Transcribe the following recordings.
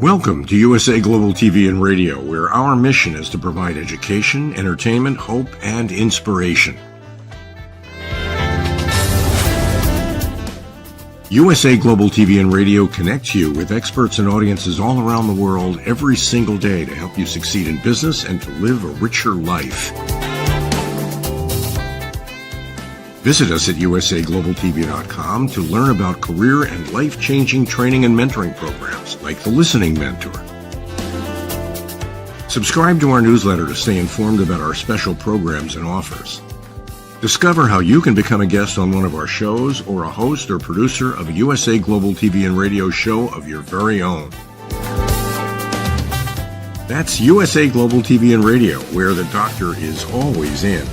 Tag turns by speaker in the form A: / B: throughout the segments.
A: Welcome to USA Global TV and Radio, where our mission is to provide education, entertainment, hope, and inspiration. USA Global TV and Radio connects you with experts and audiences all around the world every single day to help you succeed in business and to live a richer life. Visit us at usaglobaltv.com to learn about career and life-changing training and mentoring programs like the Listening Mentor. Subscribe to our newsletter to stay informed about our special programs and offers. Discover how you can become a guest on one of our shows or a host or producer of a USA Global TV and Radio show of your very own. That's USA Global TV and Radio, where the doctor is always in.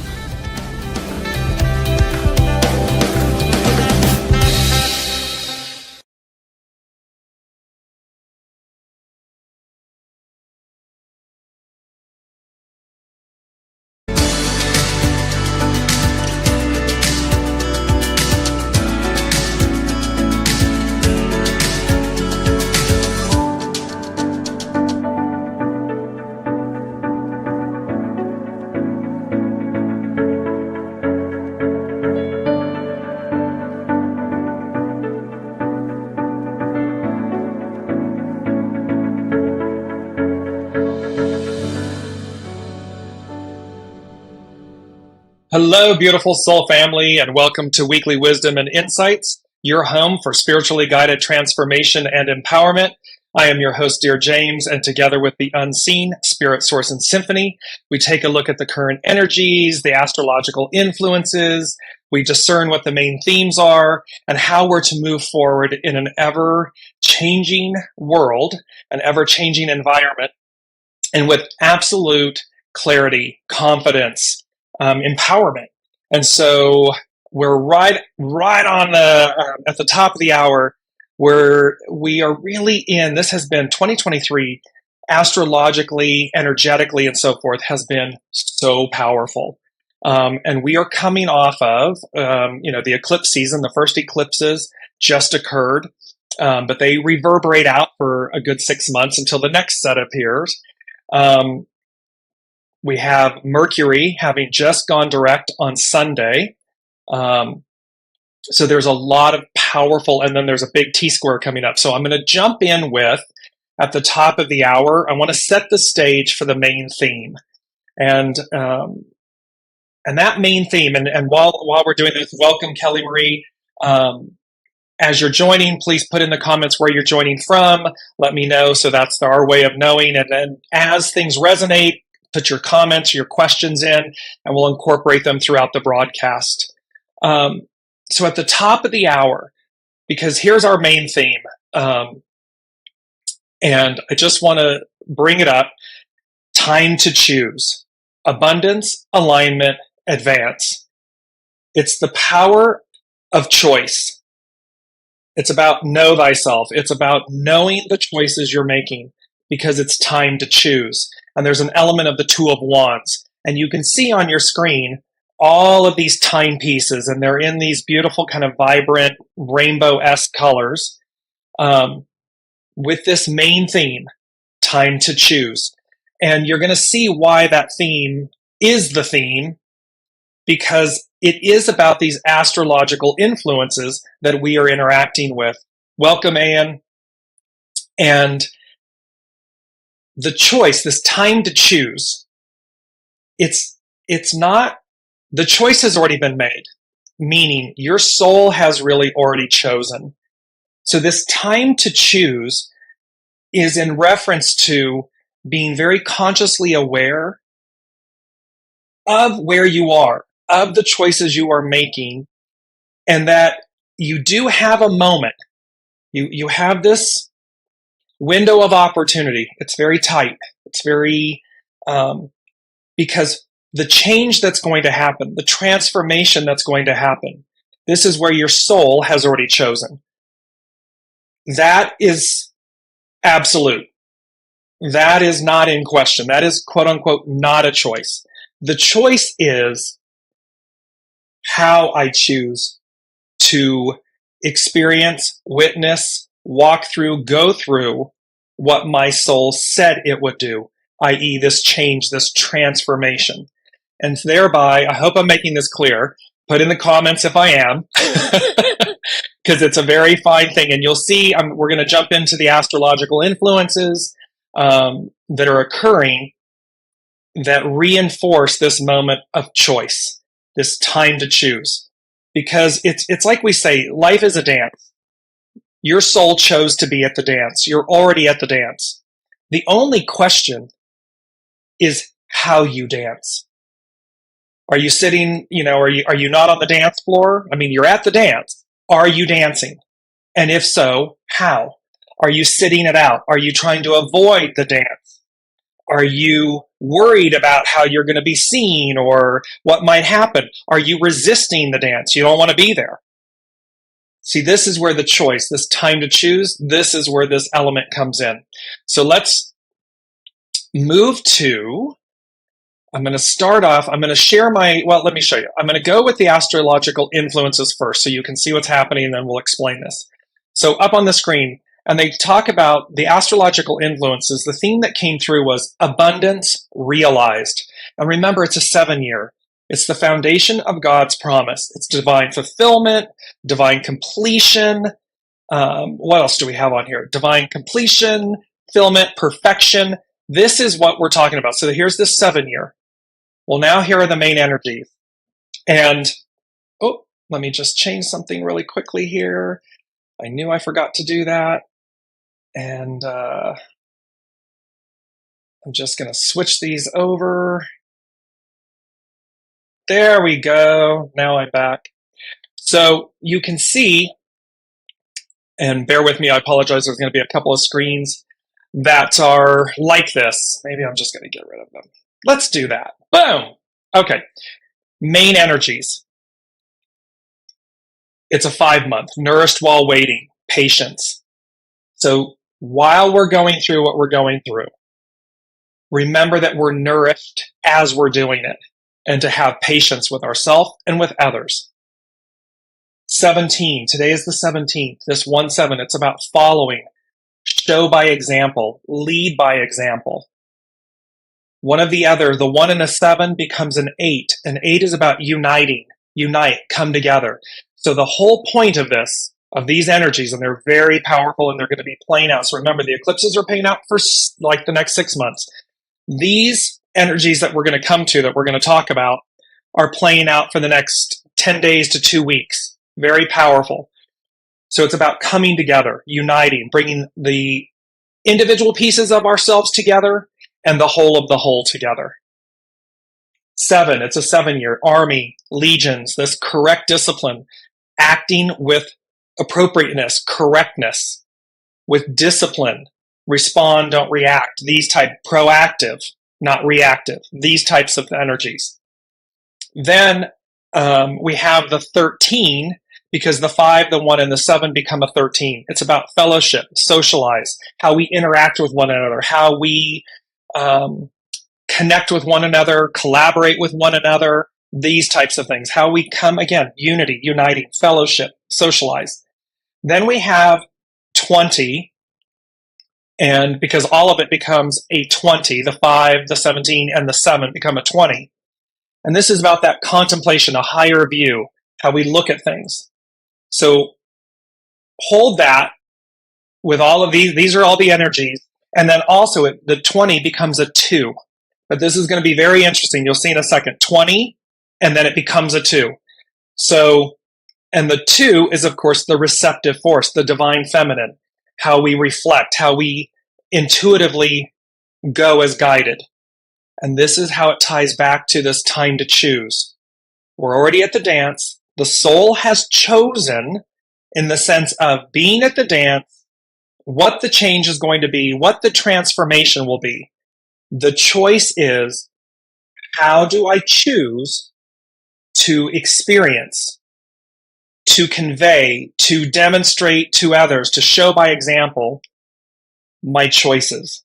B: Hello, beautiful soul family, and welcome to Weekly Wisdom and Insights, your home for spiritually guided transformation and empowerment. I am your host, Dearjames, and together with the unseen Spirit Source and Symphony, we take a look at the current energies, the astrological influences, we discern what the main themes are, and how we're to move forward in an ever-changing world, an ever-changing environment, and with absolute clarity, confidence, empowerment. And so we're right on at the top of the hour where we are really in. This has been 2023 astrologically, energetically, and so forth has been so powerful. And we are coming off of, the eclipse season. The first eclipses just occurred, but they reverberate out for a good 6 months until the next set appears. We have Mercury having just gone direct on Sunday. So there's a lot of powerful, and then there's a big T-square coming up. So I'm going to jump in with, at the top of the hour, I want to set the stage for the main theme. And that main theme, and while we're doing this, welcome, Kelly Marie. As you're joining, please put in the comments where you're joining from. Let me know, so that's our way of knowing. And then as things resonate, put your comments, your questions in, and we'll incorporate them throughout the broadcast. So at the top of the hour, because here's our main theme, and I just want to bring it up, time to choose. Abundance, alignment, advance. It's the power of choice. It's about know thyself. It's about knowing the choices you're making, because it's time to choose. And there's an element of the Two of Wands. And you can see on your screen all of these timepieces, and they're in these beautiful kind of vibrant rainbow-esque colors with this main theme, time to choose. And you're going to see why that theme is the theme, because it is about these astrological influences that we are interacting with. Welcome, Anne. And the choice, this time to choose, it's not, the choice has already been made, meaning your soul has really already chosen. So this time to choose is in reference to being very consciously aware of where you are, of the choices you are making, and that you do have a moment. You have this window of opportunity. It's very tight. It's very, because the change that's going to happen, the transformation that's going to happen, this is where your soul has already chosen. That is absolute. That is not in question. That is, quote unquote, not a choice. The choice is how I choose to experience, witness, walk through, go through what my soul said it would do, i.e., this change, this transformation. And thereby, I hope I'm making this clear. Put in the comments if I am, because it's a very fine thing. And you'll see we're going to jump into the astrological influences that are occurring that reinforce this moment of choice, this time to choose. Because it's like we say, life is a dance. Your soul chose to be at the dance. You're already at the dance. The only question is how you dance. Are you sitting, are you not on the dance floor? I mean, you're at the dance. Are you dancing? And if so, how? Are you sitting it out? Are you trying to avoid the dance? Are you worried about how you're going to be seen or what might happen? Are you resisting the dance? You don't want to be there. See, this is where the choice, this time to choose, this is where this element comes in. So let's move to, I'm going to start off, I'm going to share let me show you. I'm going to go with the astrological influences first so you can see what's happening and then we'll explain this. So up on the screen, and they talk about the astrological influences. The theme that came through was abundance realized. And remember, it's a 7-year. It's the foundation of God's promise. It's divine fulfillment, divine completion. What else do we have on here? Divine completion, fulfillment, perfection. This is what we're talking about. So here's the 7-year. Well, now here are the main energies. And, let me just change something really quickly here. I knew I forgot to do that. And I'm just going to switch these over. There we go. Now I'm back. So you can see, and bear with me, I apologize, there's going to be a couple of screens that are like this. Maybe I'm just going to get rid of them. Let's do that. Boom. Okay. Main energies. It's a 5-month. Nourished while waiting. Patience. So while we're going through what we're going through, remember that we're nourished as we're doing it and to have patience with ourselves and with others. 17. Today is the 17th. This 1-7. It's about following. Show by example. Lead by example. One of the other, the 1 and a 7 becomes an 8. An 8 is about uniting. Unite. Come together. So the whole point of this, of these energies, and they're very powerful and they're going to be playing out. So remember, the eclipses are playing out for like the next 6 months. These energies that we're going to come to, that we're going to talk about, are playing out for the next 10 days to 2 weeks. Very powerful. So it's about coming together, uniting, bringing the individual pieces of ourselves together and the whole of the whole together. 7, it's a 7-year. Army, legions, this correct discipline, acting with appropriateness, correctness, with discipline, respond, don't react, these type, proactive, not reactive, these types of energies. Then we have the 13, because the 5, the 1, and the 7 become a 13. It's about fellowship, socialize, how we interact with one another, how we connect with one another, collaborate with one another, these types of things. How we come, again, unity, uniting, fellowship, socialize. Then we have 20, and because all of it becomes a 20, the 5, the 17, and the 7 become a 20. And this is about that contemplation, a higher view, how we look at things. So hold that with all of these. These are all the energies. And then also the 20 becomes a 2. But this is going to be very interesting. You'll see in a second. 20, and then it becomes a 2. So, and the 2 is, of course, the receptive force, the divine feminine, how we reflect, how we intuitively go as guided. And this is how it ties back to this time to choose. We're already at the dance. The soul has chosen, in the sense of being at the dance, what the change is going to be, what the transformation will be. The choice is, how do I choose to experience, to convey, to demonstrate to others, to show by example my choices,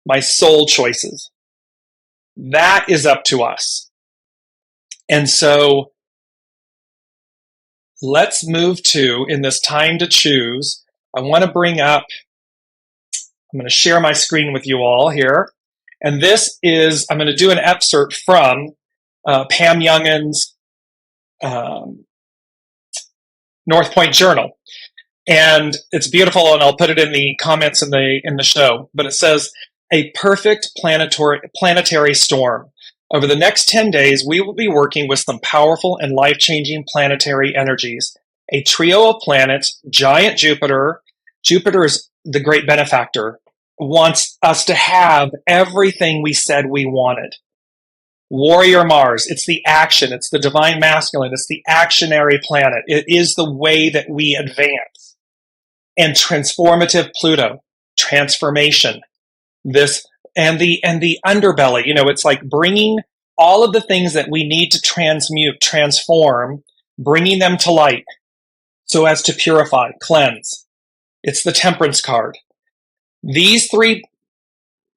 B: my soul choices. That is up to us. And so let's move to, in this time to choose, I want to bring up I'm going to share my screen with you all here. And this is, I'm going to do an excerpt from Pam Youngin's North Point Journal. And it's beautiful, and I'll put it in the comments in the show. But it says, a perfect planetary storm. Over the next 10 days, we will be working with some powerful and life-changing planetary energies. A trio of planets, giant Jupiter is the great benefactor, wants us to have everything we said we wanted. Warrior Mars, it's the action, it's the divine masculine, it's the actionary planet. It is the way that we advance. And transformative Pluto, transformation. This and the underbelly, it's like bringing all of the things that we need to transmute, transform, bringing them to light so as to purify, cleanse. It's the Temperance card. These three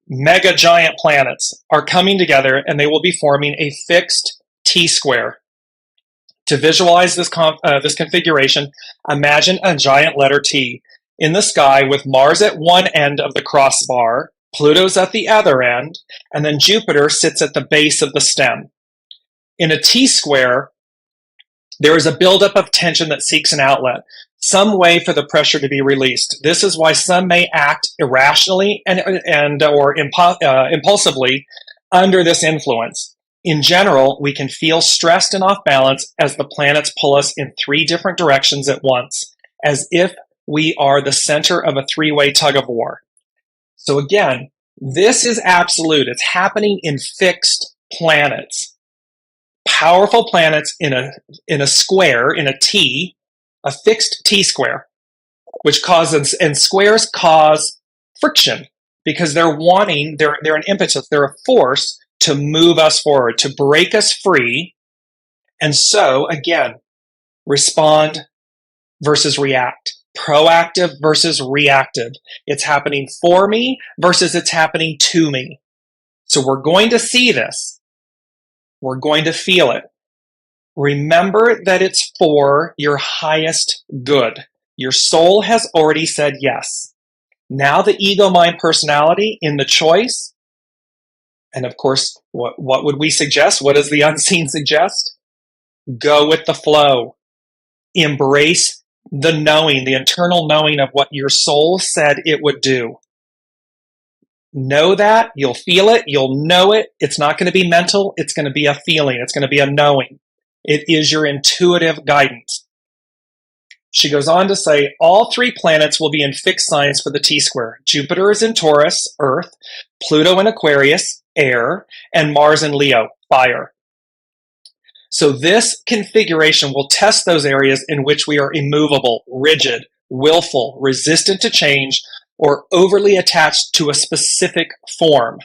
B: mega giant planets are coming together, and they will be forming a fixed T-square. To visualize this configuration, imagine a giant letter T in the sky with Mars at one end of the crossbar, Pluto's at the other end, and then Jupiter sits at the base of the stem. In a T-square, there is a buildup of tension that seeks an outlet, some way for the pressure to be released. This is why some may act irrationally or impulsively under this influence. In general, we can feel stressed and off balance as the planets pull us in three different directions at once, as if we are the center of a three-way tug of war. So again, this is absolute. It's happening in fixed planets. Powerful planets in a square, in a T, a fixed T-square, which causes, and squares cause friction because they're an impetus, they're a force to move us forward, to break us free. And so, again, respond versus react. Proactive versus reactive. It's happening for me versus it's happening to me. So we're going to see this. We're going to feel it. Remember that it's for your highest good. Your soul has already said yes. Now the ego, mind, personality in the choice. And of course, what would we suggest? What does the unseen suggest? Go with the flow. Embrace the knowing, the internal knowing of what your soul said it would do. Know that, you'll feel it, you'll know it. It's not going to be mental, it's going to be a feeling, it's going to be a knowing. It is your intuitive guidance. She goes on to say, all three planets will be in fixed signs for the T-square. Jupiter is in Taurus, Earth, Pluto in Aquarius, air, and Mars in Leo, fire. So this configuration will test those areas in which we are immovable, rigid, willful, resistant to change, or overly attached to a specific form.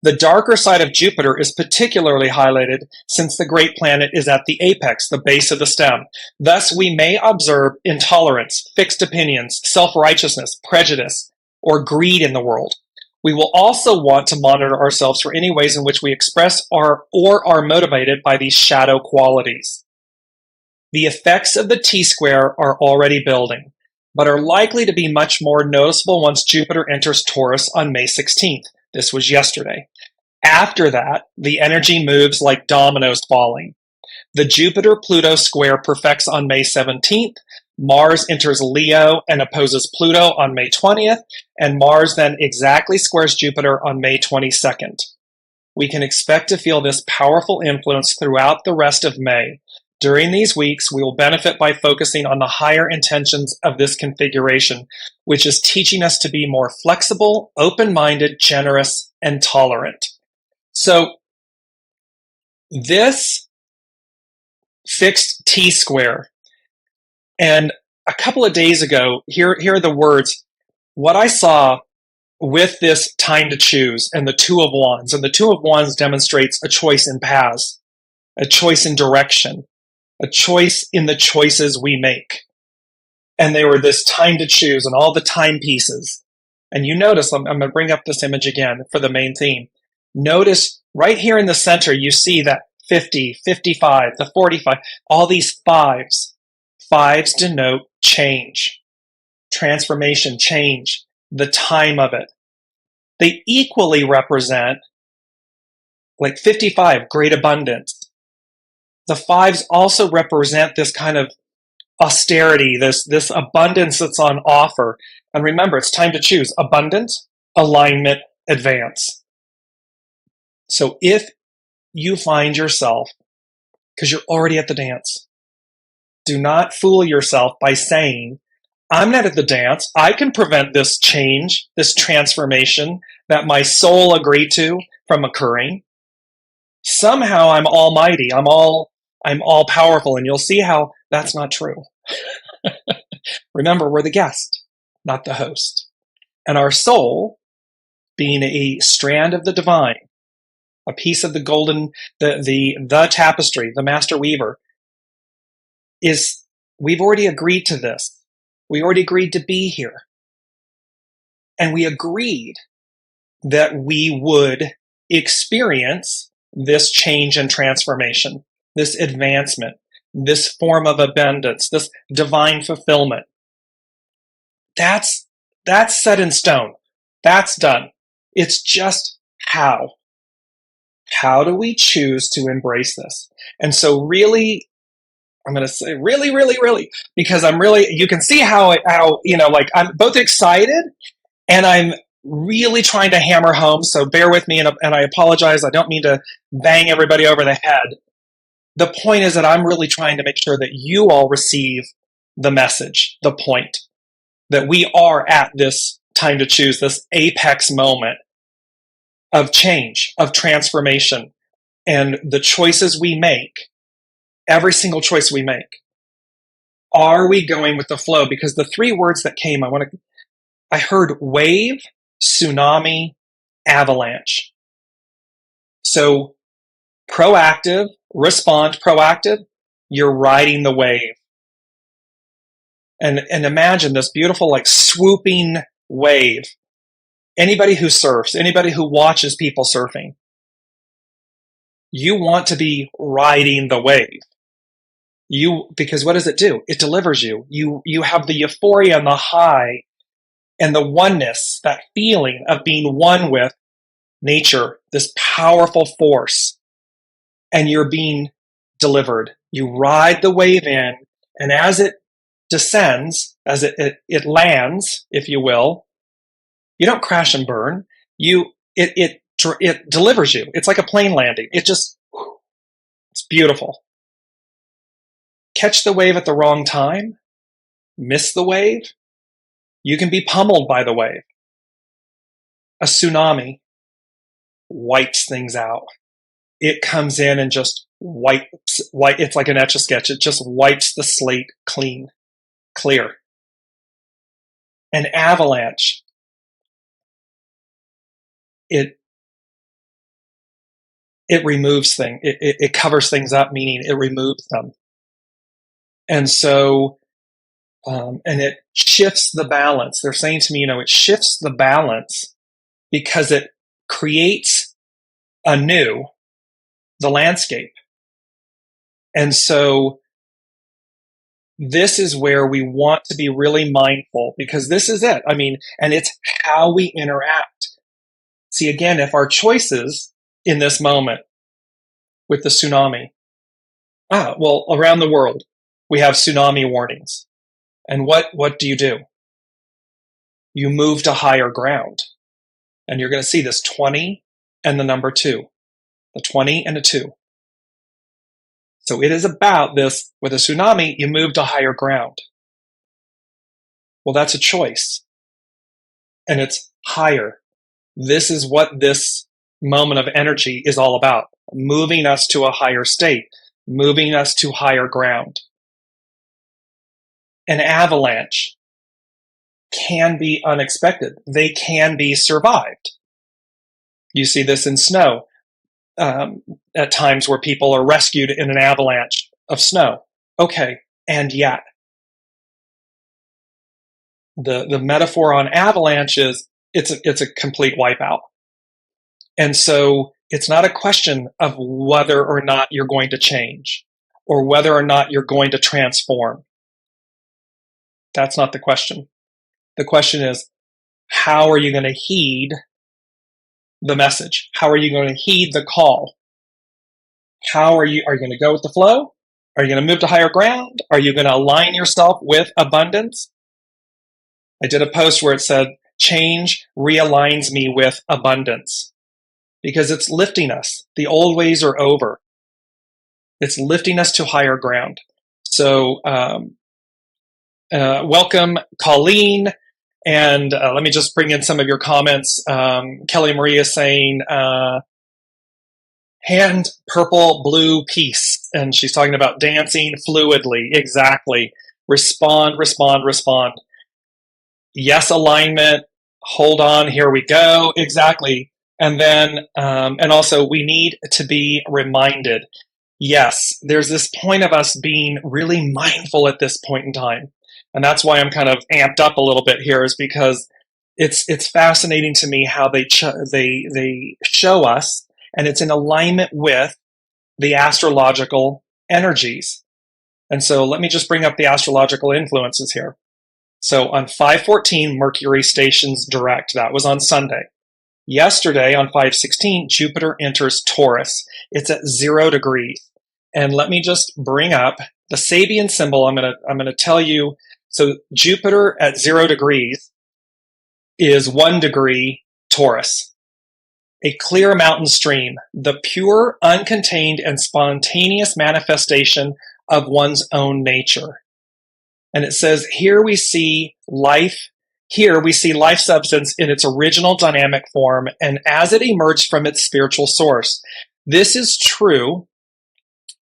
B: The darker side of Jupiter is particularly highlighted since the great planet is at the apex, the base of the stem. Thus, we may observe intolerance, fixed opinions, self-righteousness, prejudice, or greed in the world. We will also want to monitor ourselves for any ways in which we express or are motivated by these shadow qualities. The effects of the T-square are already building, but are likely to be much more noticeable once Jupiter enters Taurus on May 16th. This was yesterday. After that, the energy moves like dominoes falling. The Jupiter-Pluto square perfects on May 17th. Mars enters Leo and opposes Pluto on May 20th, and Mars then exactly squares Jupiter on May 22nd. We can expect to feel this powerful influence throughout the rest of May. During these weeks, we will benefit by focusing on the higher intentions of this configuration, which is teaching us to be more flexible, open-minded, generous, and tolerant. So, this fixed T-square, and a couple of days ago, here are the words. What I saw with this time to choose and the Two of Wands, and the Two of Wands demonstrates a choice in paths, a choice in direction, a choice in the choices we make. And they were this time to choose and all the timepieces. And you notice, I'm going to bring up this image again for the main theme. Notice right here in the center, you see that 50, 55, the 45, all these fives. Fives denote change, transformation, change. the time of it. They equally represent like 55, great abundance. The fives also represent this kind of austerity, this abundance that's on offer. And remember, it's time to choose abundance, alignment, advance. So if you find yourself, because you're already at the dance, do not fool yourself by saying, I'm not at the dance. I can prevent this change, this transformation that my soul agreed to from occurring. Somehow I'm almighty. I'm all powerful. And you'll see how that's not true. Remember, we're the guest, not the host. And our soul, being a strand of the divine, a piece of the golden, the tapestry, the master weaver, we've already agreed to this. We already agreed to be here. And we agreed that we would experience this change and transformation, this advancement, this form of abundance, this divine fulfillment. That's set in stone. That's done. It's just how. How do we choose to embrace this? And so really, I'm going to say really, because you can see how, like I'm both excited and I'm really trying to hammer home. So bear with me. And I apologize. I don't mean to bang everybody over the head. The point is that I'm really trying to make sure that you all receive the message, the point, that we are at this time to choose, this apex moment of change, of transformation, and the choices we make, every single choice we make. Are we going with the flow? Because the three words that came, I heard wave, tsunami, avalanche. So proactive, respond, proactive, you're riding the wave. And imagine this beautiful, like swooping wave. Anybody who surfs, anybody who watches people surfing, you want to be riding the wave. Because what does it do? It delivers you. You have the euphoria and the high and the oneness, that feeling of being one with nature, this powerful force, and you're being delivered. You ride the wave in, and as it descends, as it lands, if you will, you don't crash and burn. It delivers you. It's like a plane landing. It's beautiful. Catch the wave at the wrong time, miss the wave, you can be pummeled by the wave. A tsunami wipes things out. It comes in and just wipes, it's like an Etch-a-Sketch. It just wipes the slate clear. An avalanche, it removes things. It covers things up, meaning it removes them. And so, and it shifts the balance. They're saying to me, it shifts the balance because it creates anew the landscape. And so this is where we want to be really mindful, because this is it. And it's how we interact. See, again, if our choices in this moment with the tsunami, around the world, we have tsunami warnings. And what do? You move to higher ground. And you're going to see this 20 and the number 2. The 20 and the 2. So it is about this, with a tsunami, you move to higher ground. Well, that's a choice. And it's higher. This is what this moment of energy is all about. Moving us to a higher state. Moving us to higher ground. An avalanche can be unexpected. They can be survived. You see this in snow. At times where people are rescued in an avalanche of snow. Okay, and yet the metaphor on avalanche is it's a complete wipeout. And so it's not a question of whether or not you're going to change or whether or not you're going to transform. That's not the question. The question is, How are you going to heed the message? How are you going to heed the call? Are you going to go with the flow? Are you going to move to higher ground? Are you going to align yourself with abundance? I did a post where it said, change realigns me with abundance, because it's lifting us. The old ways are over. It's lifting us to higher ground. So welcome, Colleen. And let me just bring in some of your comments. Kelly Marie is saying, hand, purple, blue, peace. And she's talking about dancing fluidly. Exactly. Respond, respond, respond. Yes, alignment. Hold on. Here we go. Exactly. And then, and also we need to be reminded. Yes, there's this point of us being really mindful at this point in time. And that's why I'm kind of amped up a little bit here, is because it's fascinating to me how they show us, and it's in alignment with the astrological energies. And so let me just bring up the astrological influences here. So on 5/14, Mercury stations direct. That was on Sunday. Yesterday on 5/16, Jupiter enters Taurus. It's at 0 degrees. And let me just bring up the Sabian symbol. I'm gonna tell you. So Jupiter at 0 degrees is 1 degree Taurus. A clear mountain stream, the pure, uncontained, and spontaneous manifestation of one's own nature. And it says, here we see life substance in its original dynamic form and as it emerged from its spiritual source. This is true,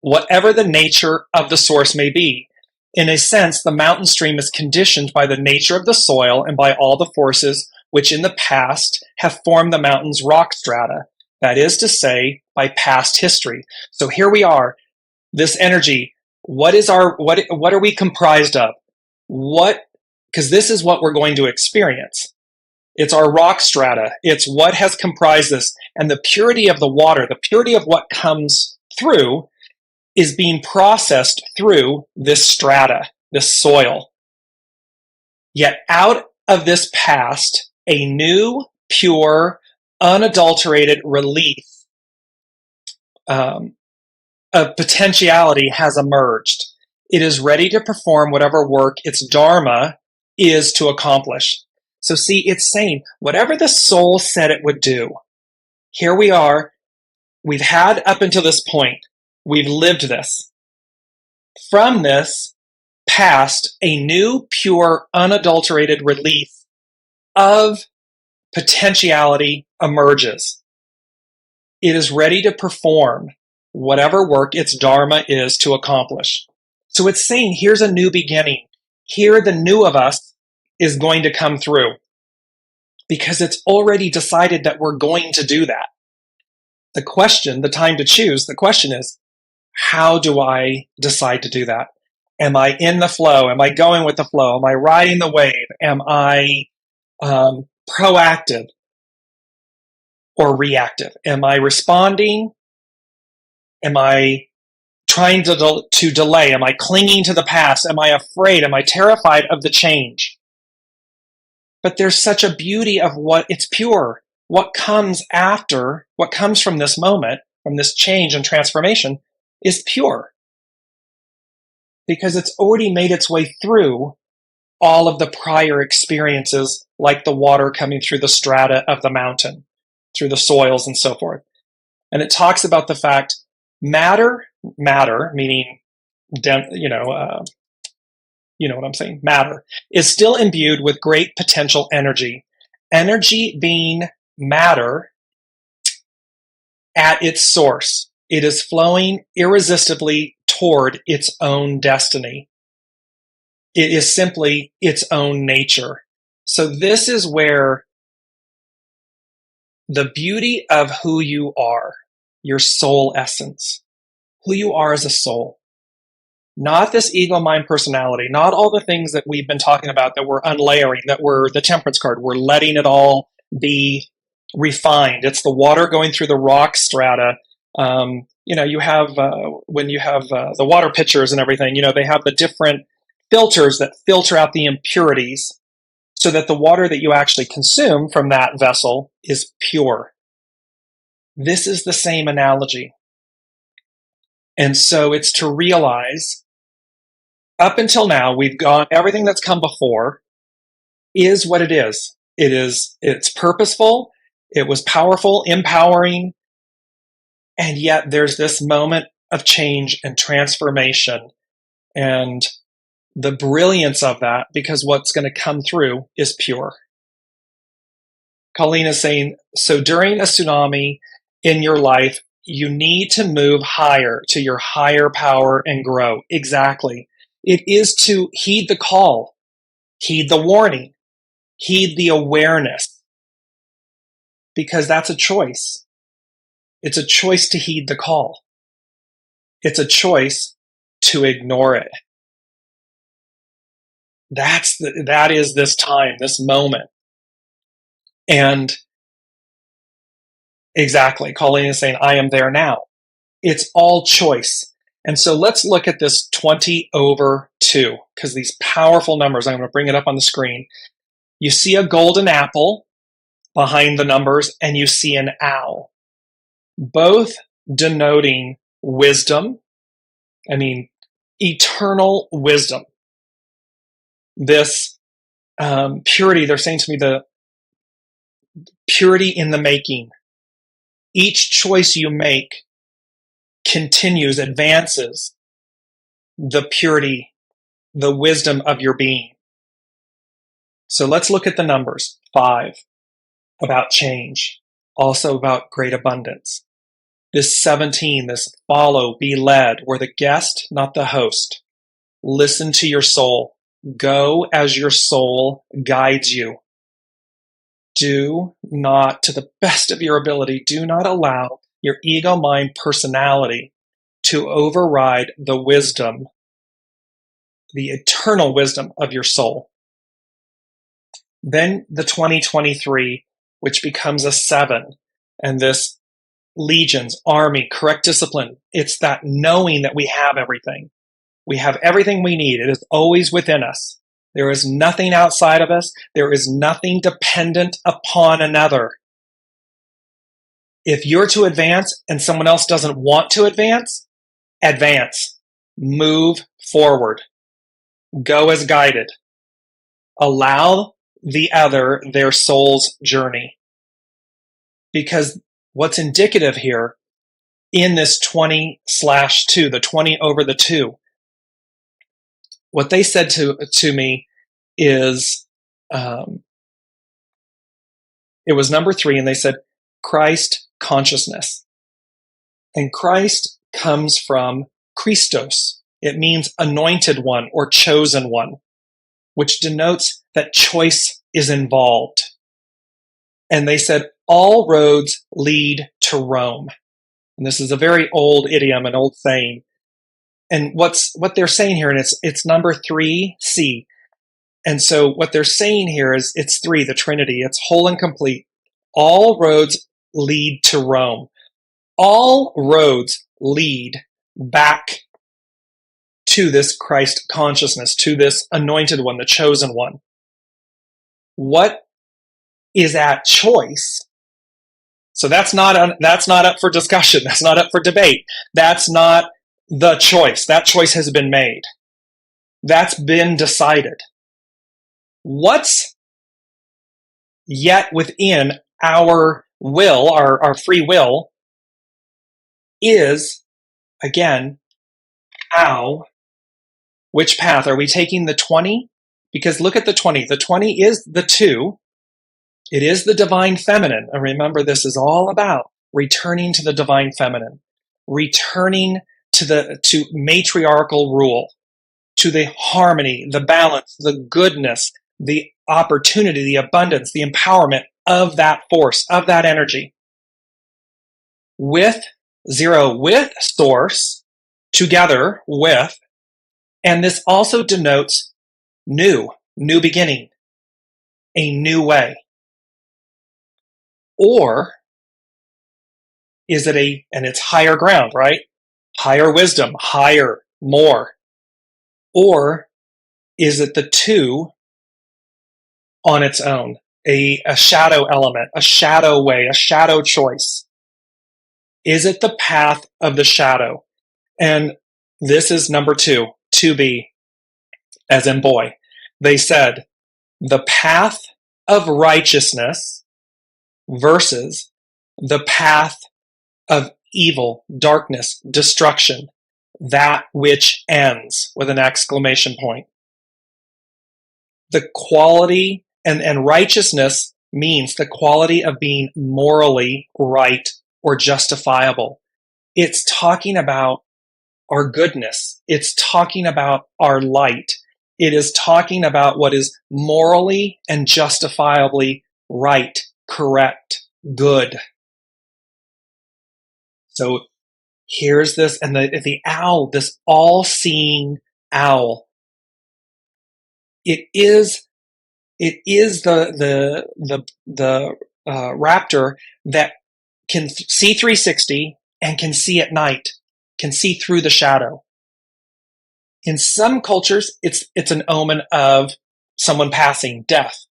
B: whatever the nature of the source may be. In a sense, the mountain stream is conditioned by the nature of the soil and by all the forces which in the past have formed the mountain's rock strata. That is to say, by past history. So here we are, this energy. What are we comprised of? Because this is what we're going to experience. It's our rock strata. It's what has comprised this. And the purity of the water, the purity of what comes through, is being processed through this strata, this soil. Yet out of this past, a new, pure, unadulterated release of potentiality has emerged. It is ready to perform whatever work its dharma is to accomplish. So see, it's saying whatever the soul said it would do. Here we are. We've had up until this point. We've lived this. From this past, a new, pure, unadulterated release of potentiality emerges. It is ready to perform whatever work its dharma is to accomplish. So it's saying, here's a new beginning. Here, the new of us is going to come through, because it's already decided that we're going to do that. The question, the time to choose, the question is, how do I decide to do that? Am I in the flow? Am I going with the flow? Am I riding the wave? Am I proactive or reactive? Am I responding? Am I trying to delay? Am I clinging to the past? Am I afraid? Am I terrified of the change? But there's such a beauty of what it's pure. What comes after, what comes from this moment, from this change and transformation, is pure. Because it's already made its way through all of the prior experiences, like the water coming through the strata of the mountain, through the soils and so forth. And it talks about the fact matter, meaning, you know what I'm saying, matter, is still imbued with great potential energy. Energy being matter at its source. It is flowing irresistibly toward its own destiny. It is simply its own nature. So this is where the beauty of who you are, your soul essence, who you are as a soul, not this ego, mind, personality, not all the things that we've been talking about that we're unlayering, that we're the temperance card, we're letting it all be refined. It's the water going through the rock strata. You have, when you have the water pitchers and everything, they have the different filters that filter out the impurities so that the water that you actually consume from that vessel is pure. This is the same analogy. And so it's to realize, up until now, we've gone, everything that's come before is what it is. It's purposeful, it was powerful, empowering, and yet there's this moment of change and transformation and the brilliance of that, because what's going to come through is pure. Colleen is saying, so during a tsunami in your life, you need to move higher to your higher power and grow. Exactly. It is to heed the call, heed the warning, heed the awareness, because that's a choice. It's a choice to heed the call. It's a choice to ignore it. That is this time, this moment. And exactly, Colleen is saying, I am there now. It's all choice. And so let's look at this 20/2, because these powerful numbers, I'm going to bring it up on the screen. You see a golden apple behind the numbers, and you see an owl, both denoting wisdom. I mean, eternal wisdom. This purity, they're saying to me, the purity in the making. Each choice you make continues, advances the purity, the wisdom of your being. So let's look at the numbers. 5, about change, also about great abundance. This 17, this follow, be led, we're the guest, not the host. Listen to your soul. Go as your soul guides you. Do not, to the best of your ability, do not allow your ego, mind, personality to override the wisdom, the eternal wisdom of your soul. Then the 2023, which becomes a 7, and this legions, army, correct discipline. It's that knowing that we have everything. We have everything we need. It is always within us. There is nothing outside of us. There is nothing dependent upon another. If you're to advance and someone else doesn't want to advance, advance. Move forward. Go as guided. Allow the other their soul's journey. Because what's indicative here in this 20/2, the 20/2, what they said to me is, it was number 3, and they said, Christ consciousness. And Christ comes from Christos. It means anointed one or chosen one, which denotes that choice is involved. And they said, all roads lead to Rome. And this is a very old idiom, an old saying. And what they're saying here, and it's number 3C. And so what they're saying here is it's 3, the Trinity. It's whole and complete. All roads lead to Rome. All roads lead back to this Christ consciousness, to this anointed one, the chosen one. What is at choice? So that's not up for discussion. That's not up for debate. That's not the choice. That choice has been made. That's been decided. What's yet within our will, our free will, is, again, which path? Are we taking the 20? Because look at the 20. The 20 is the 2. It is the divine feminine. And remember, this is all about returning to the divine feminine, returning to matriarchal rule, to the harmony, the balance, the goodness, the opportunity, the abundance, the empowerment of that force, of that energy. With 0, with source, together with, and this also denotes new beginning, a new way. Or is it and it's higher ground, right? Higher wisdom, higher, more. Or is it the 2 on its own, a shadow element, a shadow way, a shadow choice? Is it the path of the shadow? And this is number 2, to be, as in boy. They said, the path of righteousness versus the path of evil, darkness, destruction, that which ends, with an exclamation point. The quality, and righteousness means the quality of being morally right or justifiable. It's talking about our goodness. It's talking about our light. It is talking about what is morally and justifiably right, correct, good. So here's this, and the owl, this all-seeing owl. It is the raptor that can see 360 and can see at night, can see through the shadow. In some cultures, it's an omen of someone passing, death.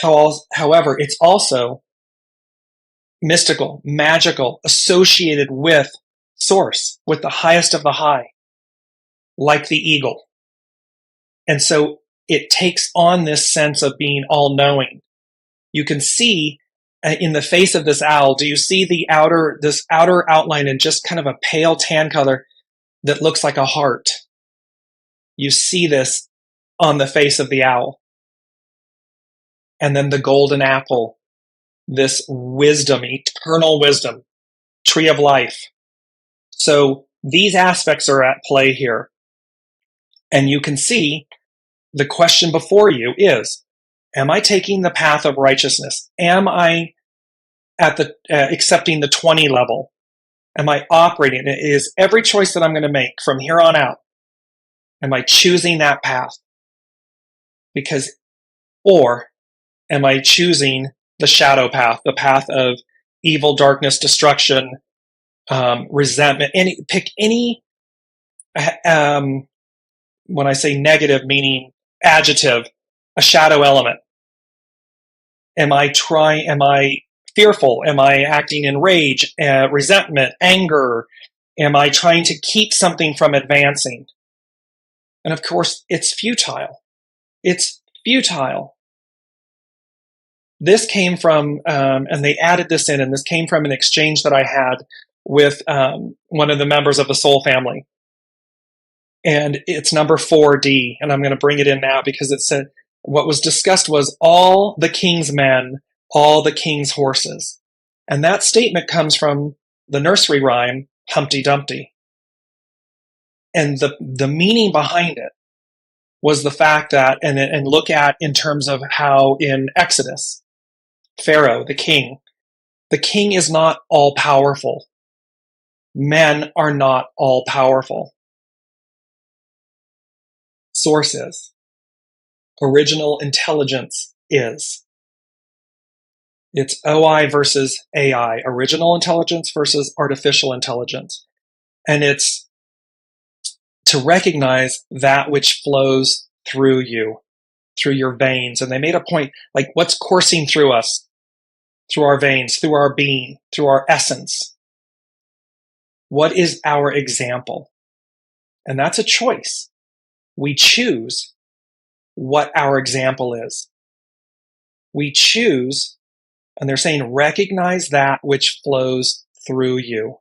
B: However, it's also mystical, magical, associated with source, with the highest of the high, like the eagle. And so it takes on this sense of being all-knowing. You can see in the face of this owl, do you see this outer outline in just kind of a pale tan color that looks like a heart? You see this on the face of the owl. And then the golden apple, this wisdom, eternal wisdom, tree of life. So these aspects are at play here. And you can see the question before you is, am I taking the path of righteousness? Am I at the accepting the 20 level? Am I operating? Is every choice that I'm going to make from here on out, am I choosing that path? Or am I choosing the shadow path, the path of evil, darkness, destruction, resentment? Pick any, when I say negative, meaning adjective, a shadow element. Am I fearful? Am I acting in rage, resentment, anger? Am I trying to keep something from advancing? And of course, it's futile. It's futile. This came from, and they added this in, and this came from an exchange that I had with one of the members of the Soul family. And it's number 4D, and I'm going to bring it in now because it said, what was discussed was all the king's men, all the king's horses. And that statement comes from the nursery rhyme, Humpty Dumpty. And the meaning behind it was the fact that, and look at in terms of how in Exodus, Pharaoh, the king is not all powerful. Men are not all powerful. Source is. Original intelligence is. It's OI versus AI, original intelligence versus artificial intelligence. And it's to recognize that which flows through you, through your veins. And they made a point, like what's coursing through us, through our veins, through our being, through our essence. What is our example? And that's a choice. We choose what our example is. We choose, and they're saying, recognize that which flows through you.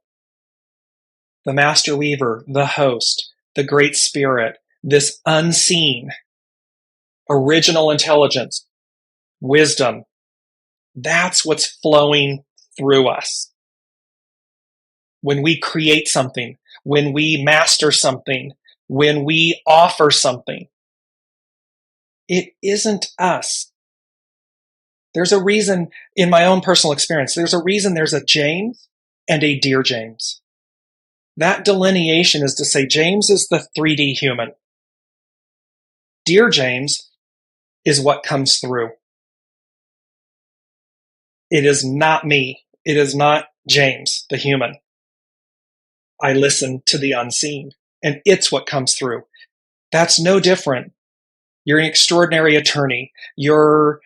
B: The master weaver, the host, the great spirit, this unseen, original intelligence, wisdom, that's what's flowing through us. When we create something, when we master something, when we offer something, it isn't us. There's a reason, in my own personal experience, there's a reason there's a James and a Dearjames. That delineation is to say James is the 3D human. Dearjames is what comes through. It is not me. It is not James, the human. I listen to the unseen, and it's what comes through. That's no different You're an extraordinary attorney. You're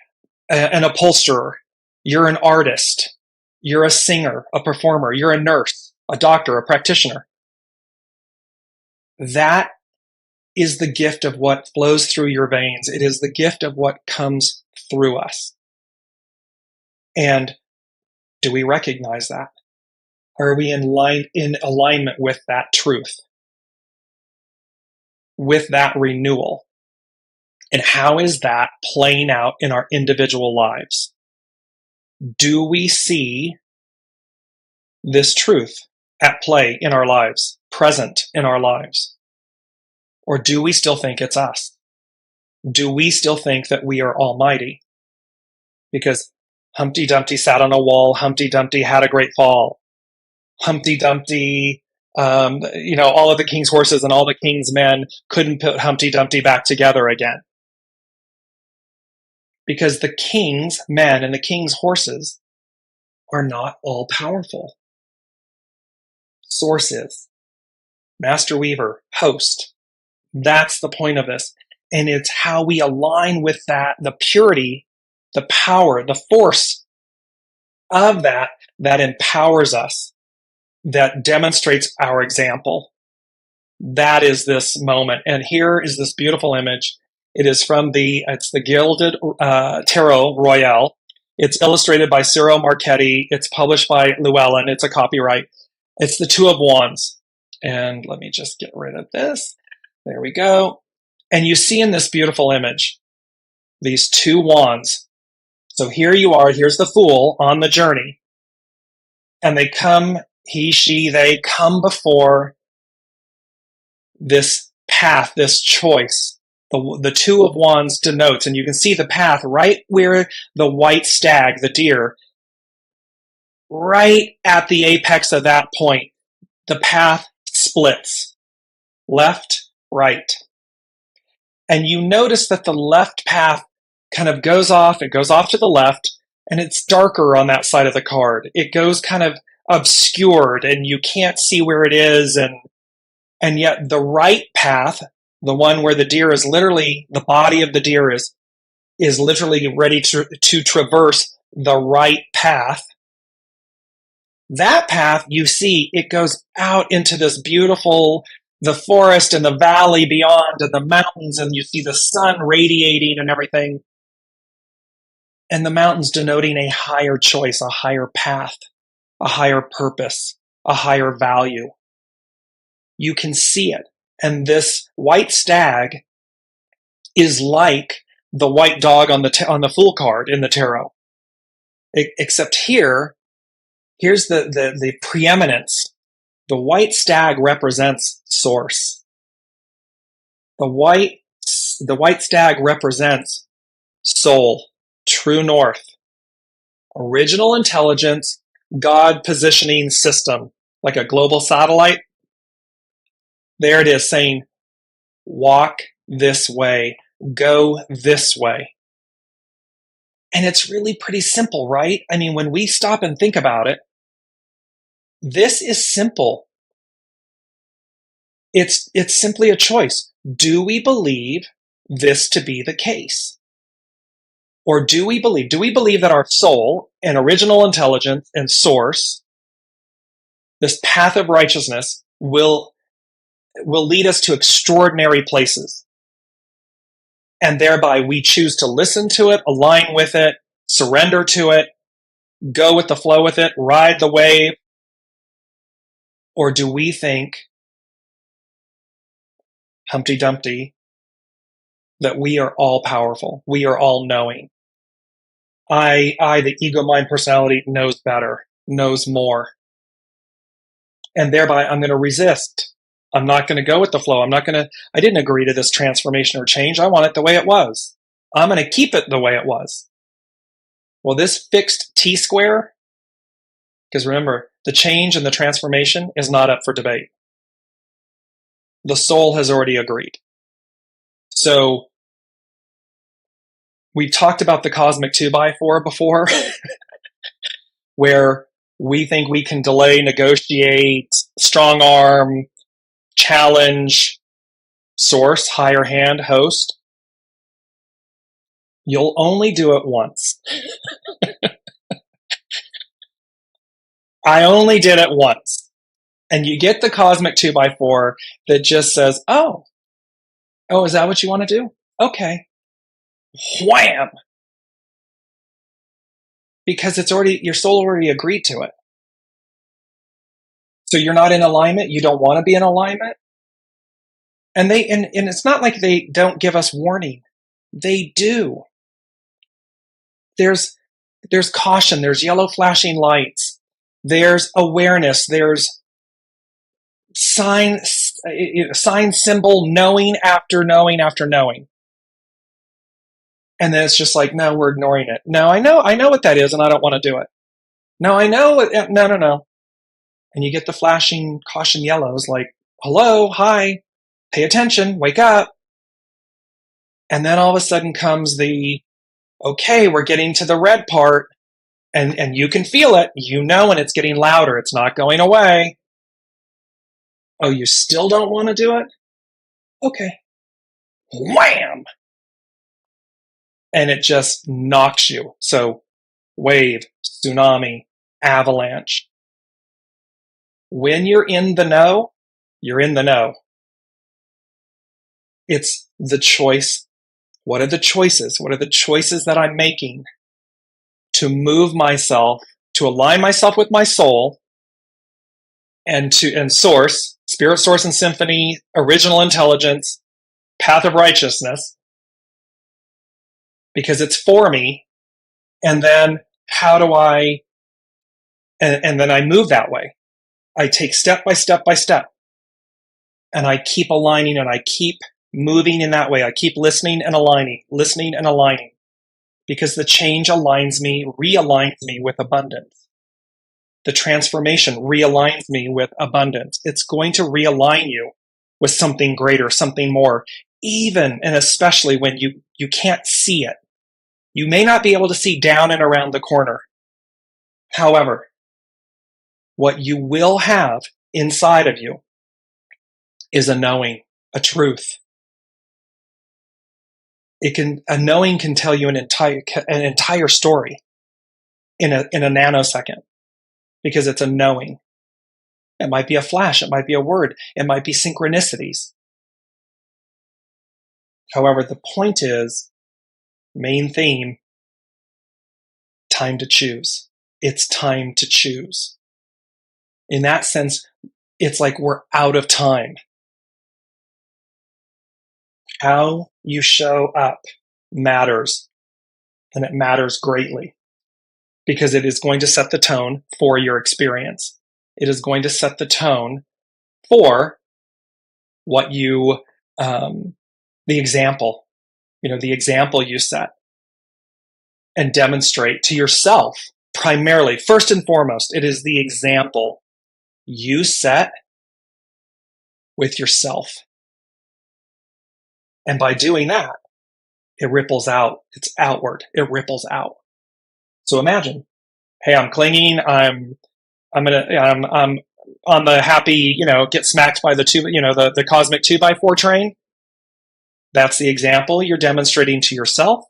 B: an upholsterer. You're an artist. You're a singer, a performer. You're a nurse, a doctor, a practitioner. That is the gift of what flows through your veins. It is the gift of what comes through us. And do we recognize that? Are we in alignment with that truth? With that renewal? And how is that playing out in our individual lives? Do we see this truth at play in our lives, present in our lives? Or do we still think it's us? Do we still think that we are almighty? Because Humpty Dumpty sat on a wall, Humpty Dumpty had a great fall. Humpty Dumpty, all of the king's horses and all the king's men couldn't put Humpty Dumpty back together again. Because the king's men and the king's horses are not all powerful. Source is. Master Weaver, host. That's the point of this. And it's how we align with that, the purity, the power, the force of that empowers us, that demonstrates our example. That is this moment. And here is this beautiful image. It is from it's the Gilded Tarot Royale. It's illustrated by Ciro Marchetti. It's published by Llewellyn. It's a copyright. It's the Two of Wands. And let me just get rid of this. There we go. And you see in this beautiful image, these two wands. So here you are, here's the Fool on the journey. And they come, he, she, they come before this path, this choice. The Two of Wands denotes, and you can see the path right where the white stag, the deer, right at the apex of that point, the path splits. Left, right. And you notice that the left path kind of goes off, it goes off to the left, and it's darker on that side of the card. It goes kind of obscured, and you can't see where it is, and yet the right path, the one where the deer is literally, the body of the deer is literally ready to traverse the right path. That path, you see, it goes out into this beautiful, the forest and the valley beyond and the mountains, and you see the sun radiating and everything. And the mountains denoting a higher choice, a higher path, a higher purpose, a higher value. You can see it. And this white stag is like the white dog on the Fool card in the tarot. Except here's the preeminence. The white stag represents source. The white stag represents soul, true north, original intelligence, God positioning system, like a global satellite. There it is saying, walk this way, go this way. And it's really pretty simple, right? I mean, when we stop and think about it, this is simple. It's simply a choice. Do we believe this to be the case? Or do we believe that our soul and original intelligence and source, this path of righteousness, will lead us to extraordinary places? And thereby we choose to listen to it, align with it, surrender to it, go with the flow with it, ride the wave? Or do we think, Humpty Dumpty, that we are all powerful, we are all knowing? I, the ego mind personality, knows better, knows more. And thereby I'm going to resist. I'm not going to go with the flow. I didn't agree to this transformation or change. I want it the way it was. I'm going to keep it the way it was. Well, this fixed T-square, because remember, the change and the transformation is not up for debate. The soul has already agreed. So we've talked about the cosmic 2x4 before, where we think we can delay, negotiate, strong arm, challenge, source, higher hand, host. You'll only do it once. I only did it once. And you get the cosmic 2x4 that just says, oh, is that what you want to do? Okay. Wham! Because your soul already agreed to it. So you're not in alignment. You don't want to be in alignment. And it's not like they don't give us warning. They do. There's caution. There's yellow flashing lights. There's awareness. There's sign, symbol, knowing after knowing after knowing. And then it's just like, no, we're ignoring it. No, I know what that is, and I don't want to do it. No, I know it. No. And you get the flashing caution yellows like, hello, hi, pay attention, wake up. And then all of a sudden comes the, okay, we're getting to the red part, and you can feel it, and it's getting louder. It's not going away. Oh, you still don't want to do it? Okay. Wham! And it just knocks you. So wave, tsunami, avalanche. When you're in the know, you're in the know. It's the choice. What are the choices? What are the choices that I'm making to move myself, to align myself with my soul and source, spirit, source, and symphony, original intelligence, path of righteousness, because it's for me. And then how do I, and then I move that way. I take step by step by step, and I keep aligning, and I keep moving in that way. I keep listening and aligning, because the change realigns me with abundance. The transformation realigns me with abundance. It's going to realign you with something greater, something more, even and especially when you can't see it. You may not be able to see down and around the corner. However, what you will have inside of you is a knowing, a truth. A knowing can tell you an entire story in a nanosecond, because it's a knowing. It might be a flash, it might be a word, it might be synchronicities. However, the point is, main theme, time to choose. It's time to choose. In that sense, it's like we're out of time. How you show up matters, and it matters greatly, because it is going to set the tone for your experience. It is going to set the tone for what you, the example you set and demonstrate to yourself. Primarily, first and foremost, it is the example you set with yourself. And by doing that, it ripples out. It's outward. It ripples out. So imagine, hey, I'm clinging. I'm on the happy, get smacked by the cosmic 2x4 train. That's the example you're demonstrating to yourself.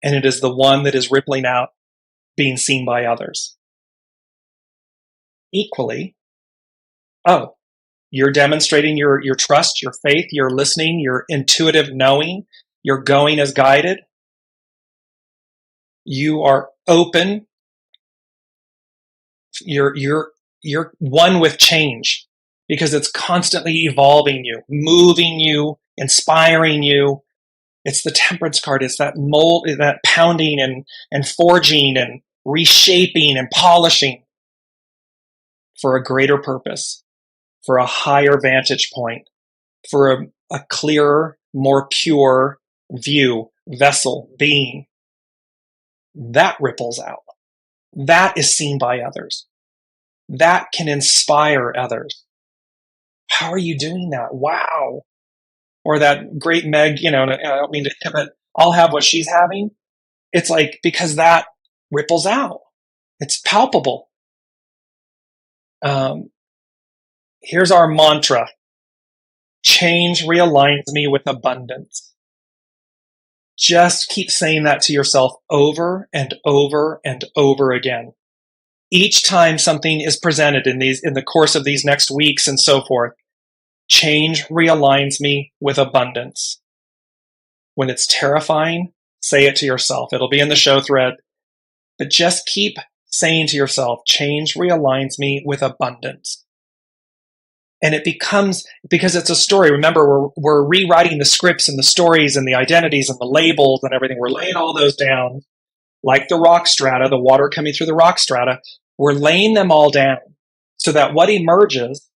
B: And it is the one that is rippling out, being seen by others. Equally, you're demonstrating your trust, your faith, your listening, your intuitive knowing, your going as guided. You are open. You're one with change, because it's constantly evolving you, moving you, inspiring you. It's the temperance card. It's that mold, that pounding and forging and reshaping and polishing for a greater purpose, for a higher vantage point, for a clearer, more pure view, vessel, being. That ripples out. That is seen by others. That can inspire others. How are you doing that? Wow. Or that great Meg, I don't mean to, but I'll have what she's having. It's like, because that ripples out. It's palpable. Here's our mantra. Change realigns me with abundance. Just keep saying that to yourself over and over and over again. Each time something is presented in the course of these next weeks and so forth, change realigns me with abundance. When it's terrifying, say it to yourself. It'll be in the show thread, but just keep saying to yourself, change realigns me with abundance. And it becomes, because it's a story. Remember, we're rewriting the scripts and the stories and the identities and the labels and everything. We're laying all those down like the rock strata, the water coming through the rock strata. We're laying them all down so that what emerges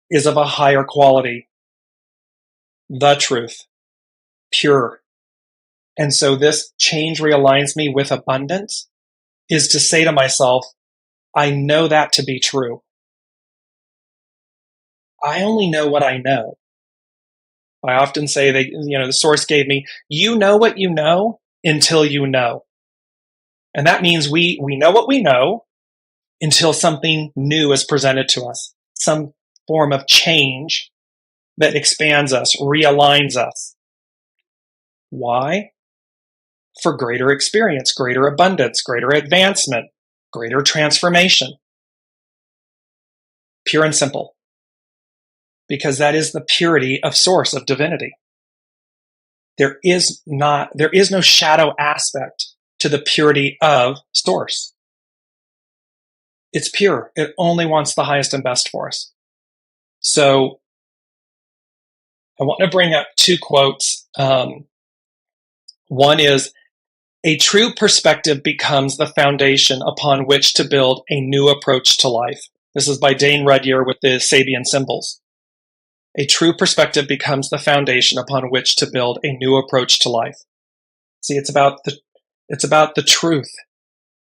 B: is of a higher quality, the truth, pure. And so this change realigns me with abundance is to say to myself, I know that to be true. I only know what I know. I often say that, the source gave me, you know what you know until you know. And that means we know what we know until something new is presented to us, some form of change that expands us, realigns us. Why? For greater experience, greater abundance, greater advancement, greater transformation. Pure and simple. Because that is the purity of source, of divinity. There is no shadow aspect to the purity of source. It's pure. It only wants the highest and best for us. So I want to bring up two quotes. One is, a true perspective becomes the foundation upon which to build a new approach to life. This is by Dane Rudhyar with the SABIAN symbols. A true perspective becomes the foundation upon which to build a new approach to life. See, it's about the truth,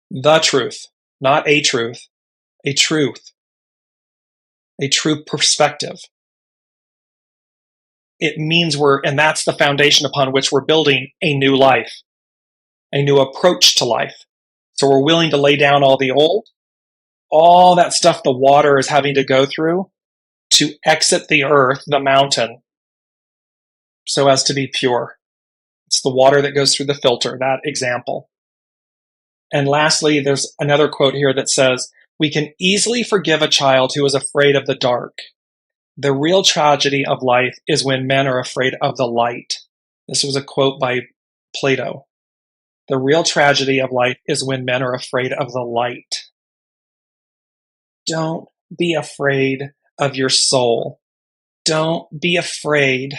B: not a truth, a truth, a true perspective. It means and that's the foundation upon which we're building a new life, a new approach to life. So we're willing to lay down all the old, all that stuff the water is having to go through to exit the earth, the mountain, so as to be pure. It's the water that goes through the filter, that example. And lastly, there's another quote here that says, we can easily forgive a child who is afraid of the dark. The real tragedy of life is when men are afraid of the light. This was a quote by Plato. The real tragedy of life is when men are afraid of the light. Don't be afraid of your soul. Don't be afraid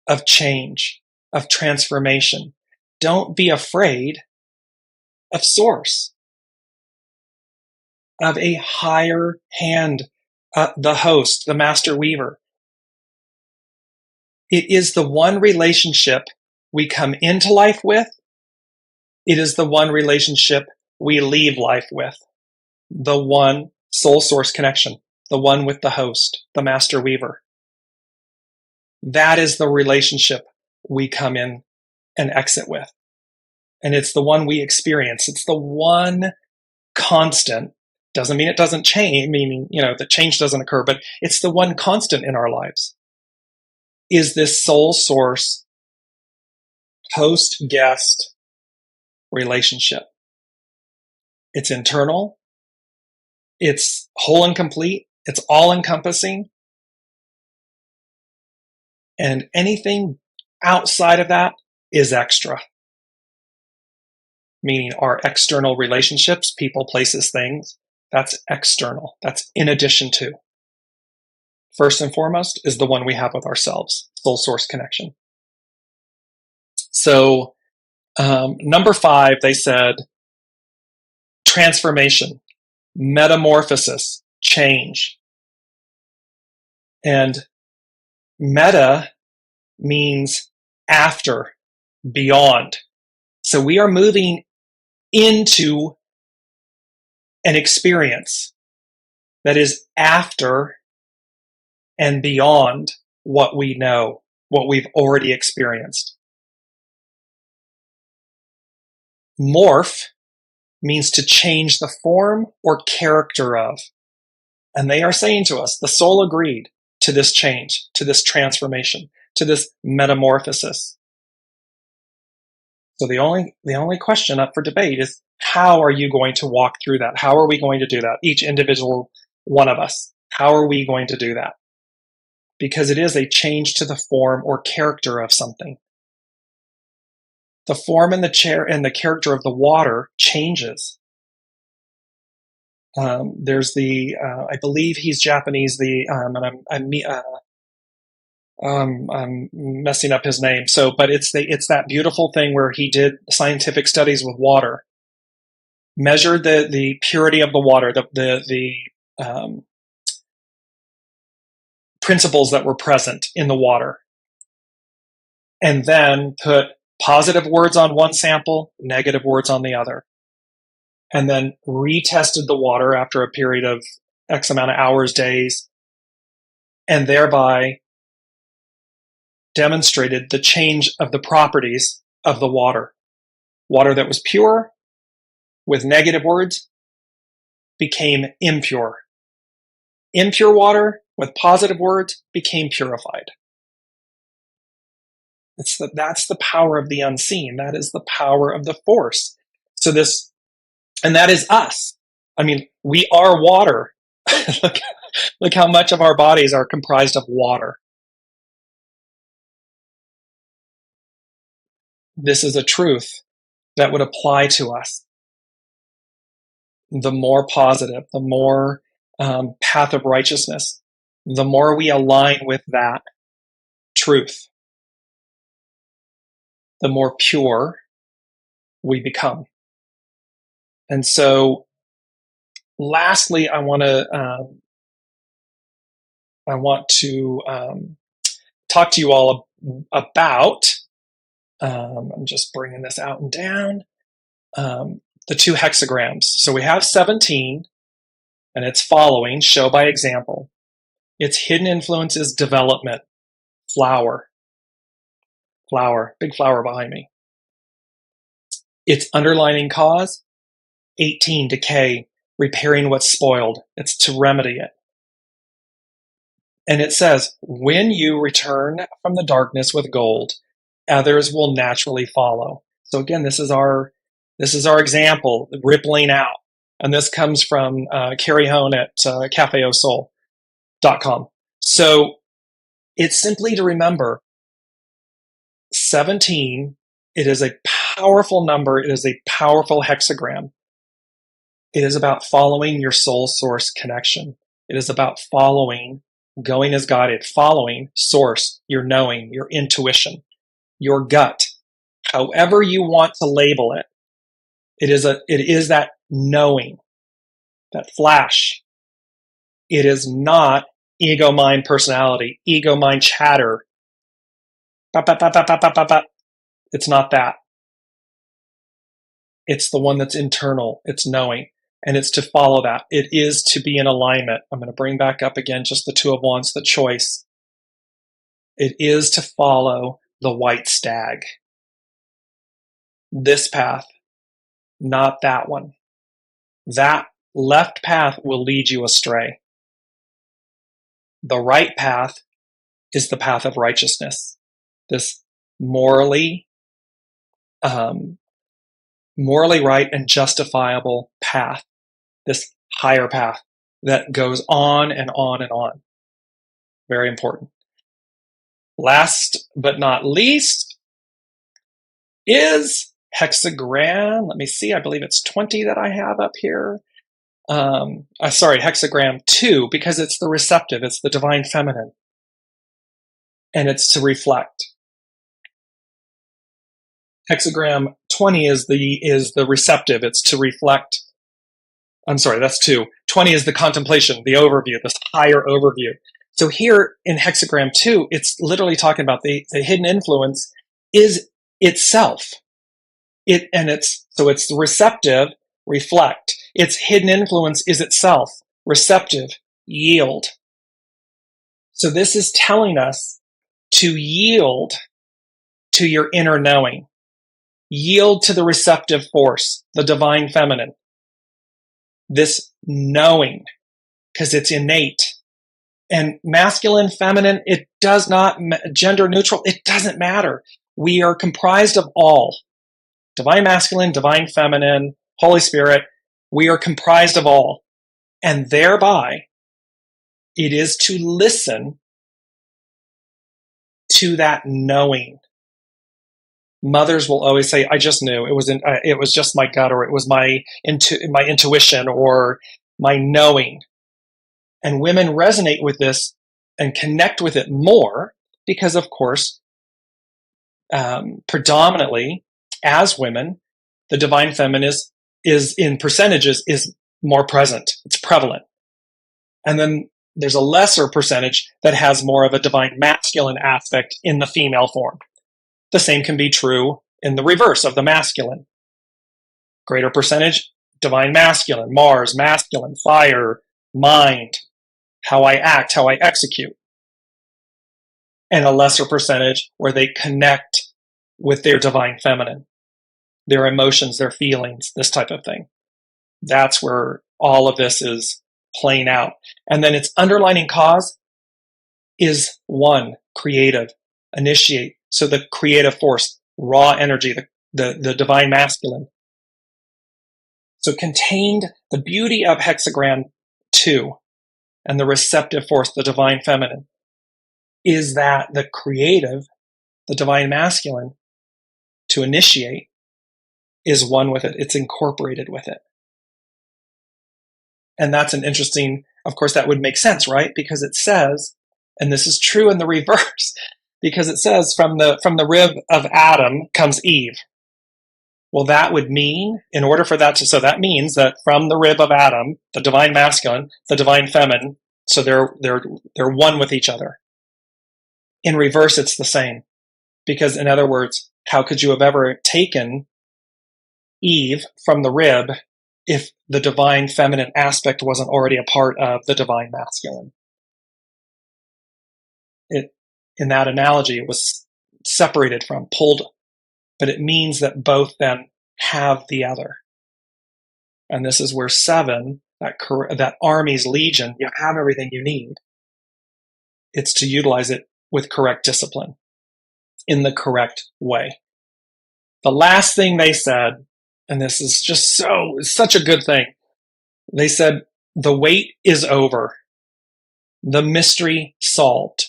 B: of change, of transformation. Don't be afraid of source, of a higher hand, the host, the master weaver. It is the one relationship we come into life with. It is the one relationship we leave life with. The one soul source connection, the one with the host, the master weaver. That is the relationship we come in and exit with. And it's the one we experience. It's the one constant. Doesn't mean it doesn't change, meaning, that change doesn't occur, but it's the one constant in our lives. Is this soul source host-guest relationship. It's internal. It's whole and complete. It's all-encompassing. And anything outside of that is extra. Meaning our external relationships, people, places, things, that's external. That's in addition to. First and foremost is the one we have with ourselves, soul source connection. So, number 5, they said, transformation, metamorphosis, change. And meta means after, beyond. So we are moving into an experience that is after and beyond what we know, what we've already experienced. Morph means to change the form or character of. And they are saying to us, the soul agreed to this change, to this transformation, to this metamorphosis. So the only question up for debate is, how are you going to walk through that? How are we going to do that? Each individual one of us. How are we going to do that? Because it is a change to the form or character of something. The form and the character of the water changes. There's I believe he's Japanese. I'm messing up his name. But it's that beautiful thing where he did scientific studies with water, measured the purity of the water, the principles that were present in the water, and then put positive words on one sample, negative words on the other, and then retested the water after a period of X amount of hours, days, and thereby demonstrated the change of the properties of the water. Water that was pure with negative words became impure. Impure water with positive words became purified. That's the power of the unseen. That is the power of the force. And that is us. I mean, we are water. Look how much of our bodies are comprised of water. This is a truth that would apply to us. The more positive, the more path of righteousness, the more we align with that truth, the more pure we become. And so, lastly, I want to talk to you all about. I'm just bringing this out and down. The two hexagrams. So we have 17, and it's following, show by example. Its hidden influence is development, flower, big flower behind me. Its underlining cause, 18, decay, repairing what's spoiled. It's to remedy it. And it says, when you return from the darkness with gold, others will naturally follow. So again, this is our example, rippling out. And this comes from Carrie Hone at cafeausoul.com. So it's simply to remember 17, it is a powerful number. It is a powerful hexagram. It is about following your soul source connection. It is about following, going as guided, following source, your knowing, your intuition, your gut, however you want to label it. It is that knowing, that flash. It is not ego, mind, personality, ego, mind, chatter. It's not that. It's the one that's internal. It's knowing. And it's to follow that. It is to be in alignment. I'm going to bring back up again just the Two of Wands, the choice. It is to follow the white stag. This path, not that one. That left path will lead you astray. The right path is the path of righteousness. This morally right and justifiable path. This higher path that goes on and on and on. Very important. Last but not least is hexagram. Let me see. I believe it's 20 that I have up here. Hexagram 2, because it's the receptive. It's the divine feminine. And it's to reflect. Hexagram 20 is the receptive. It's to reflect. I'm sorry, that's 2. 20 is the contemplation, the overview, this higher overview. So here in hexagram 2, it's literally talking about the hidden influence is itself. It's the receptive, reflect. Its hidden influence is itself, receptive, yield. So this is telling us to yield to your inner knowing. Yield to the receptive force, the divine feminine. This knowing, because it's innate. And masculine, feminine, it does not, gender neutral, it doesn't matter. We are comprised of all. Divine masculine, divine feminine, Holy Spirit, we are comprised of all. And thereby, it is to listen to that knowing. Mothers will always say, I just knew. It was just my gut, or it was my intuition, or my knowing. And women resonate with this and connect with it more because, of course, predominantly as women, the divine feminine is in percentages is more present. It's prevalent. And then there's a lesser percentage that has more of a divine masculine aspect in the female form. The same can be true in the reverse of the masculine. Greater percentage, divine masculine, Mars, masculine, fire, mind, how I act, how I execute. And a lesser percentage where they connect with their divine feminine, their emotions, their feelings, this type of thing. That's where all of this is playing out. And then its underlining cause is one, creative, initiate. So the creative force, raw energy, the divine masculine. So contained the beauty of hexagram 2 and the receptive force, the divine feminine, is that the creative, the divine masculine, to initiate, is one with it. It's incorporated with it. And that's an interesting, of course, that would make sense, right? Because it says, and this is true in the reverse, because it says from the rib of Adam comes Eve. Well, that would mean, in order for that to, so that means that from the rib of Adam, the divine masculine, the divine feminine, so they're one with each other. In reverse, it's the same. Because in other words, how could you have ever taken Eve from the rib if the divine feminine aspect wasn't already a part of the divine masculine? In that analogy, it was separated from, pulled, but it means that both then have the other. And this is where 7, that army's legion, you have everything you need. It's to utilize it with correct discipline, in the correct way. The last thing they said, and this is just such a good thing, they said, the wait is over. The mystery solved.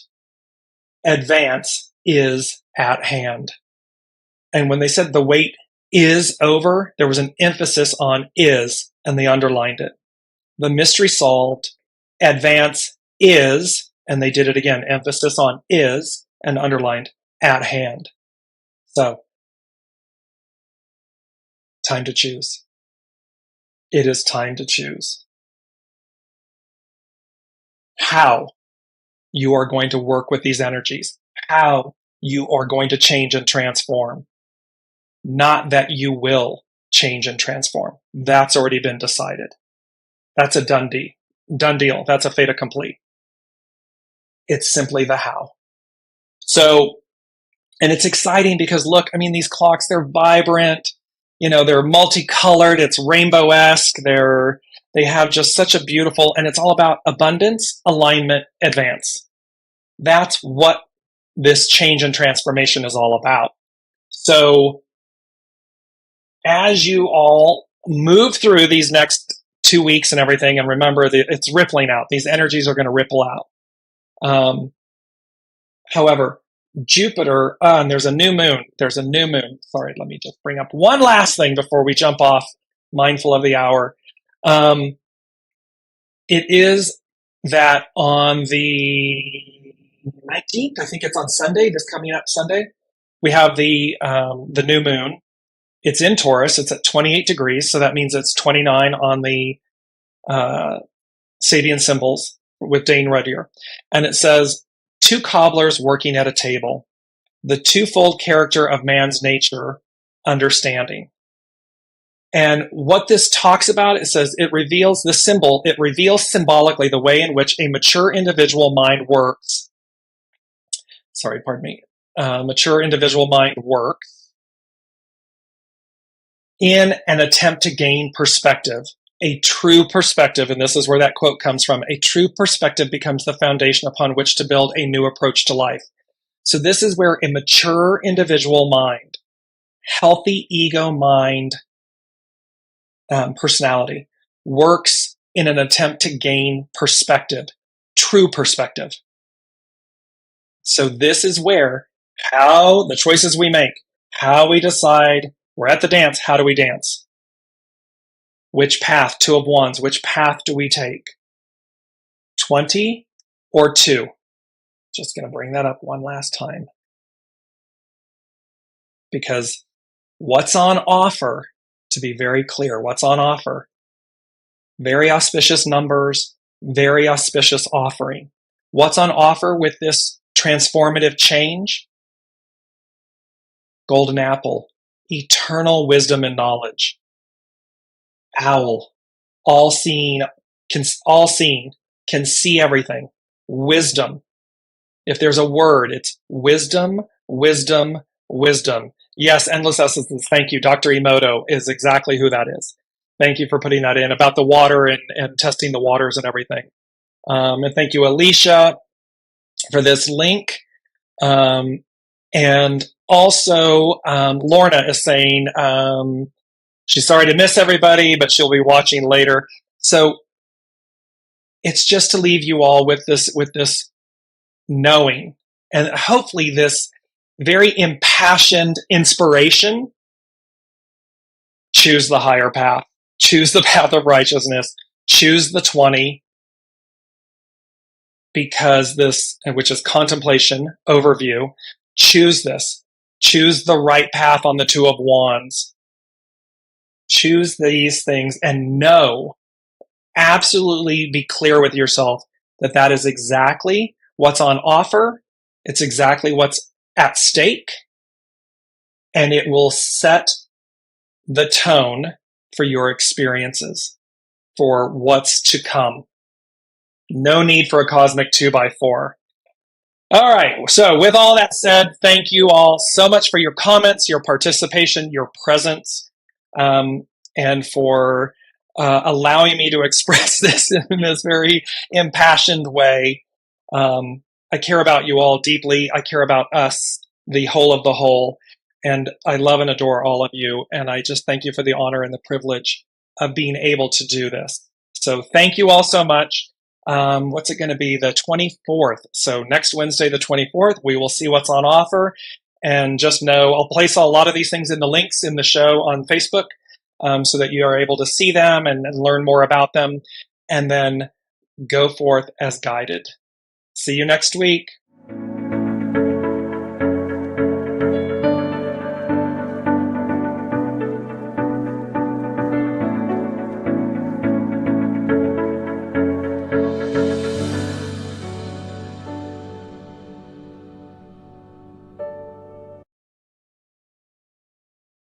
B: Advance is at hand. And when they said the wait is over, there was an emphasis on is, and they underlined it. The mystery solved. Advance is, and they did it again, emphasis on is, and underlined at hand. So, time to choose. It is time to choose. How you are going to work with these energies, how you are going to change and transform. Not that you will change and transform. That's already been decided. That's a done deal. That's a fait accompli. It's simply the how. So, and it's exciting because look, I mean, these clocks, they're vibrant, they're multicolored, it's rainbow-esque, they have just such a beautiful, and it's all about abundance, alignment, advance. That's what this change and transformation is all about. So as you all move through these next 2 weeks and everything, and remember that it's rippling out. These energies are going to ripple out. However, Jupiter, and there's a new moon. Sorry, let me just bring up one last thing before we jump off, mindful of the hour. It is that on the 19th, I think it's on Sunday, this coming up Sunday, we have the new moon. It's in Taurus. It's at 28 degrees, so that means it's 29 on the Sabian symbols with Dane Ruddier. And it says, 2 cobblers working at a table, the twofold character of man's nature, understanding. And what this talks about, it says it reveals symbolically the way in which a mature individual mind works. Mature individual mind works in an attempt to gain perspective. A true perspective, and this is where that quote comes from, a true perspective becomes the foundation upon which to build a new approach to life. So this is where a mature individual mind healthy ego mind personality works in an attempt to gain perspective, true perspective. So this is where how the choices we make, how we decide, we're at the dance, how do we dance? Which path, 2 of Wands, which path do we take? 20 or 2? Just going to bring that up one last time. Because what's on offer, to be very clear, what's on offer? Very auspicious numbers, very auspicious offering. What's on offer with this transformative change? Golden apple, eternal wisdom and knowledge. Owl, all-seeing, can see everything. Wisdom. If there's a word, it's wisdom, wisdom, wisdom. Yes, endless essences. Thank you. Dr. Emoto is exactly who that is. Thank you for putting that in about the water and testing the waters and everything. And thank you, Alicia, for this link. And also, Lorna is saying she's sorry to miss everybody, but she'll be watching later. So it's just to leave you all with this knowing, and hopefully this very impassioned inspiration. Choose the higher path. Choose the path of righteousness. Choose the 20, because this, which is contemplation overview, choose this. Choose the right path on the 2 of Wands. Choose these things and know, absolutely be clear with yourself that that is exactly what's on offer. It's exactly what's at stake, and it will set the tone for your experiences, for what's to come. No need for a cosmic 2x4. All right. So with all that said, thank you all so much for your comments, your participation, your presence, and for allowing me to express this in this very impassioned way. I care about you all deeply. I care about us, the whole of the whole. And I love and adore all of you. And I just thank you for the honor and the privilege of being able to do this. So thank you all so much. What's it going to be? The 24th. So next Wednesday, the 24th, we will see what's on offer. And just know, I'll place a lot of these things in the links in the show on Facebook, so that you are able to see them and learn more about them, and then go forth as guided. See you next week.